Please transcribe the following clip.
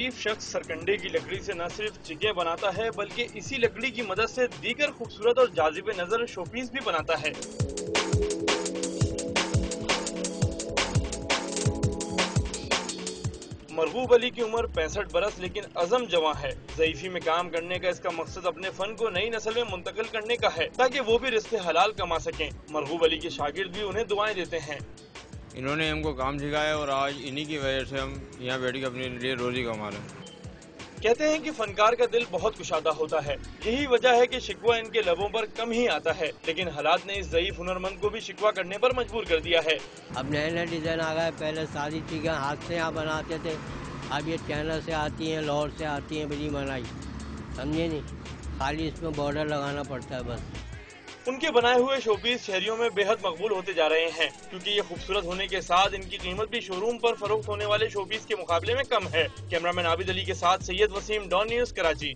शरीफ शख्स सरकंडे की लकड़ी से न सिर्फ चिगे बनाता है बल्कि इसी लकड़ी की मदद से दीगर खूबसूरत और जाजिब नजर शोपीस भी बनाता है। मरगूब अली की उम्र 65 बरस लेकिन अज़म जवां है। ज़ईफ़ी में काम करने का इसका मकसद अपने फन को नई नस्ल में मुंतकिल करने का है ताकि वो भी रिज़्क़ हलाल कमा सकें। मरगूब अली के शागिर्द भी उन्हें दुआएं देते हैं। इन्होंने हमको काम सिखाया और आज इन्हीं की वजह से हम यहाँ बैठ के अपने लिए रोजी कमा रहे हैं। कहते हैं कि फनकार का दिल बहुत कुशादा होता है, यही वजह है कि शिकवा इनके लबों पर कम ही आता है, लेकिन हालात ने इस ज़ईफ हुनरमंद को भी शिकवा करने पर मजबूर कर दिया है। अब नए नए डिजाइन आ गए, पहले सारी चीजें हाथ से यहाँ बनाते थे, अब ये चैनल से आती हैं, लाहौर से आती हैं, बड़ी बनाई, समझे नहीं, खाली इसमें बॉर्डर लगाना पड़ता है बस। उनके बनाए हुए शोपीस शहरियों में बेहद मकबूल होते जा रहे हैं क्योंकि ये खूबसूरत होने के साथ इनकी कीमत भी शोरूम पर फरोख्त होने वाले शोपीस के मुकाबले में कम है। कैमरामैन आबिद अली के साथ सैयद वसीम, डॉन न्यूज़, कराची।